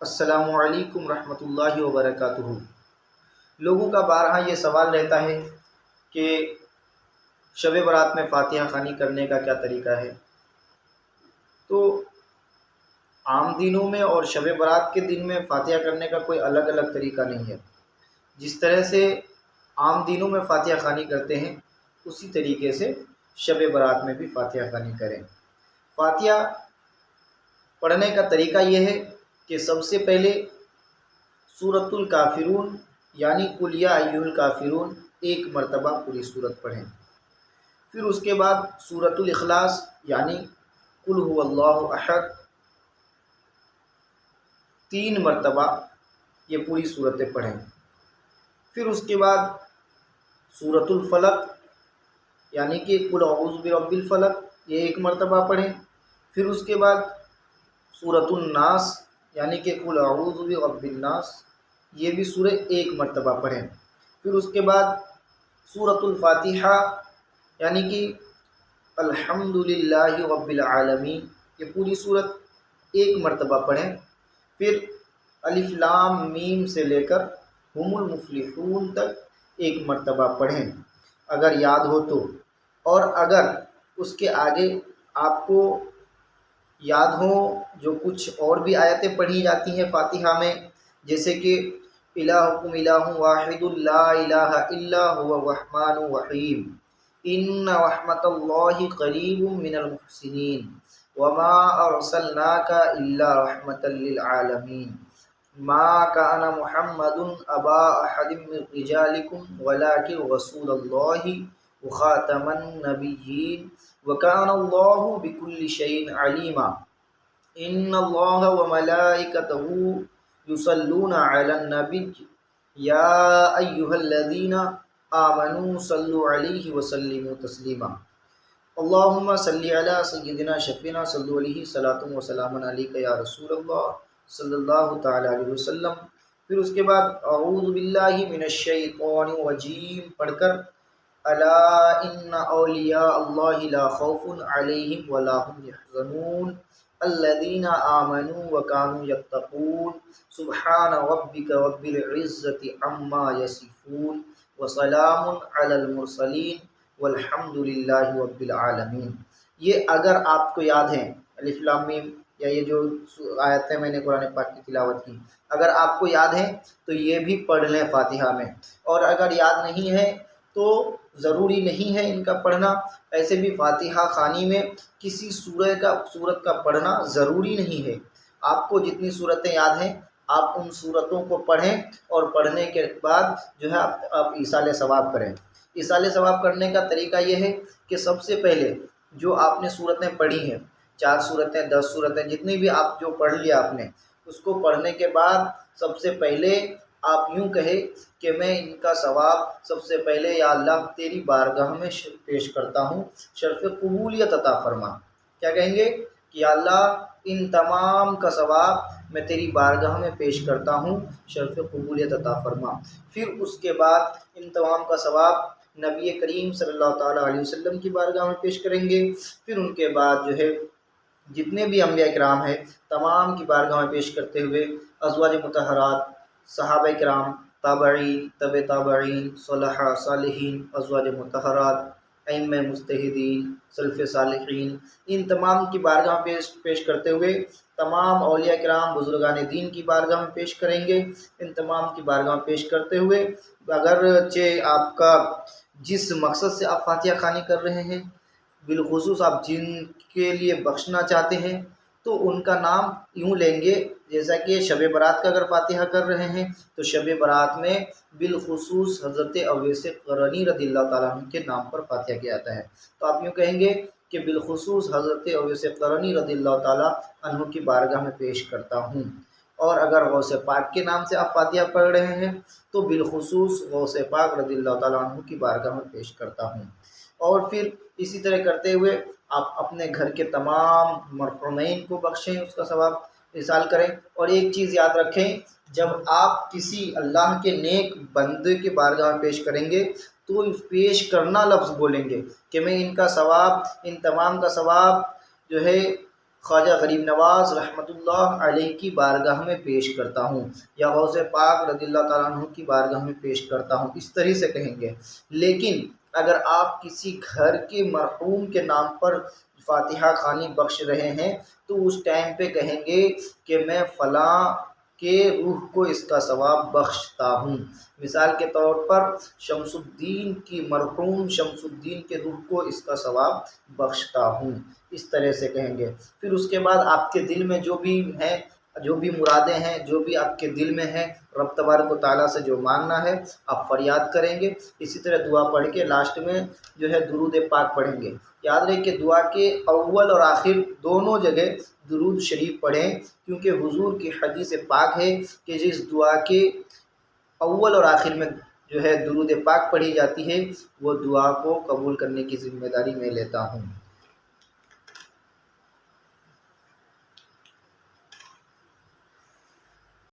السلام علیکم ورحمۃ اللہ وبرکاتہ۔ لوگوں کا بارہا یہ سوال رہتا ہے کہ شب برات میں فاتحہ خوانی کرنے کا کیا طریقہ ہے۔ تو عام دنوں میں اور شب برات کے دن میں فاتحہ کرنے کا کوئی الگ الگ طریقہ نہیں ہے۔ جس طرح سے عام دنوں میں فاتحہ خوانی کرتے ہیں اسی طریقے سے شب برات میں بھی فاتحہ خوانی کریں۔ فاتحہ پڑھنے کا طریقہ یہ ہے کہ سب سے پہلے سورۃ الکافرون یعنی قل یا ایھا الکافرون ایک مرتبہ پوری سورت پڑھیں۔ پھر اس کے بعد سورۃ الاخلاص یعنی قل ھو اللہ احد 3 مرتبہ یہ پوری صورتیں پڑھیں۔ پھر اس کے بعد سورۃ الفلق یعنی کہ قل اعوذ برب الفلق یہ 1 مرتبہ پڑھیں۔ پھر اس کے بعد سورۃ الناس یعنی کہ قل اعوذ برب الناس یہ بھی سورہ 1 مرتبہ پڑھیں۔ پھر اس کے بعد سورۃ الفاتحہ یعنی کہ الحمدللہ رب العالمین یہ پوری سورت 1 مرتبہ پڑھیں۔ پھر الف لام میم سے لے کر ہم المفلحون تک 1 مرتبہ پڑھیں اگر یاد ہو تو، اور اگر اس کے آگے آپ کو یاد ہو جو کچھ اور بھی آیتیں پڑھی جاتی ہیں فاتحہ میں، جیسے کہ الہکم الہ واحد لا الہ الا هو الرحمن الرحیم، ان رحمت اللہ قریب من المحسنین، وما ارسلناک الا رحمۃ للعالمین، ما کان محمد ابا احد من رجالکم ولکن رسول اللہ وخاتم النبیین وکان اللہ بکل شیء علیما، ان اللہ وملائکتہ یصلون علی النبی یا ایھا الذین آمنوا صلوا علیہ وسلموا تسلیما، اللہم صلی علی سیدنا شفیعنا صلو علیہ صلاۃ و سلام علیک یا رسول اللہ صلی اللہ تعالی علیہ وسلم۔ پھر اس کے بعد اعوذ باللہ من الشیطان الرجیم پڑھ کر الا ان اولیاء اللہ لا خوف علیہم ولا هم یحزنون الذین آمنوا وکانوا یتقون سبحان ربک رب العزۃ عما یصفون وسلام علی المرسلین والحمد للہ رب العالمین۔ یہ اگر آپ کو یاد ہیں الف لام میم یا یہ جو آیتیں میں نے قرآن پاک کی تلاوت کی اگر آپ کو یاد ہیں تو یہ بھی پڑھ لیں فاتحہ میں، اور اگر یاد نہیں ہے تو ضروری نہیں ہے ان کا پڑھنا۔ ایسے بھی فاتحہ خوانی میں کسی سورت کا پڑھنا ضروری نہیں ہے۔ آپ کو جتنی صورتیں یاد ہیں آپ ان صورتوں کو پڑھیں، اور پڑھنے کے بعد جو ہے آپ ایصال ثواب کریں۔ ایصال ثواب کرنے کا طریقہ یہ ہے کہ سب سے پہلے جو آپ نے صورتیں پڑھی ہیں 4 صورتیں 10 صورتیں جتنی بھی آپ جو پڑھ لیا آپ نے، اس کو پڑھنے کے بعد سب سے پہلے آپ یوں کہے کہ میں ان کا ثواب سب سے پہلے یا اللہ تیری بارگاہ میں پیش کرتا ہوں، شرف قبولیت عطا فرما۔ کیا کہیں گے کہ یا اللہ ان تمام کا ثواب میں تیری بارگاہ میں پیش کرتا ہوں، شرف قبولیت عطا فرما۔ پھر اس کے بعد ان تمام کا ثواب نبی کریم صلی اللہ تعالیٰ علیہ وسلم کی بارگاہ میں پیش کریں گے۔ پھر ان کے بعد جو ہے جتنے بھی انبیاء کرام ہیں تمام کی بارگاہ میں پیش کرتے ہوئے ازواج مطہرات، صحابہ کرام، تابعین، تبع تابعین، صلحاء صالحین، ازواج مطہرات، ائمہ مجتہدین، سلف صالحین، ان تمام کی بارگاہ میں پیش کرتے ہوئے تمام اولیاء کرام بزرگان دین کی بارگاہ میں پیش کریں گے۔ ان تمام کی بارگاہ میں پیش کرتے ہوئے اگرچہ آپ کا جس مقصد سے آپ فاتحہ خوانی کر رہے ہیں، بالخصوص آپ جن کے لیے بخشنا چاہتے ہیں، تو ان کا نام یوں لیں گے جیسا کہ شب برات کا اگر فاتحہ کر رہے ہیں تو شب برات میں بالخصوص حضرت اویس قرنی رضی اللہ تعالیٰ عنہ کے نام پر فاتحہ کیا جاتا ہے، تو آپ یوں کہیں گے کہ بالخصوص حضرت اویس قرنی رضی اللہ تعالیٰ عنہ کی بارگاہ میں پیش کرتا ہوں۔ اور اگر غوث پاک کے نام سے آپ فاتحہ پڑھ رہے ہیں تو بالخصوص غوث پاک رضی اللہ تعالیٰ عنہ کی بارگاہ میں پیش کرتا ہوں۔ اور پھر اسی طرح کرتے ہوئے آپ اپنے گھر کے تمام مرحومین کو بخشیں، اس کا ثواب ایصال کریں۔ اور ایک چیز یاد رکھیں، جب آپ کسی اللہ کے نیک بندے کے بارگاہ میں پیش کریں گے تو پیش کرنا لفظ بولیں گے کہ میں ان کا ثواب، ان تمام کا ثواب جو ہے خواجہ غریب نواز رحمۃ اللہ علیہ کی بارگاہ میں پیش کرتا ہوں، یا غوث پاک رضی اللہ تعالیٰ عنہ کی بارگاہ میں پیش کرتا ہوں، اس طرح سے کہیں گے۔ لیکن اگر آپ کسی گھر کے مرحوم کے نام پر فاتحہ خوانی بخش رہے ہیں تو اس ٹائم پہ کہیں گے کہ میں فلاں کے روح کو اس کا ثواب بخشتا ہوں۔ مثال کے طور پر شمس الدین کی مرحوم شمس الدین کے روح کو اس کا ثواب بخشتا ہوں، اس طرح سے کہیں گے۔ پھر اس کے بعد آپ کے دل میں جو بھی ہیں، جو بھی مرادیں ہیں، جو بھی آپ کے دل میں ہیں، رب تبارک و تعالیٰ سے جو مانگنا ہے آپ فریاد کریں گے۔ اسی طرح دعا پڑھ کے لاسٹ میں جو ہے درود پاک پڑھیں گے۔ یاد رہے کہ دعا کے اول اور آخر دونوں جگہ درود شریف پڑھیں، کیونکہ حضور کی حدیث پاک ہے کہ جس دعا کے اول اور آخر میں جو ہے درود پاک پڑھی جاتی ہے وہ دعا کو قبول کرنے کی ذمہ داری میں لیتا ہوں۔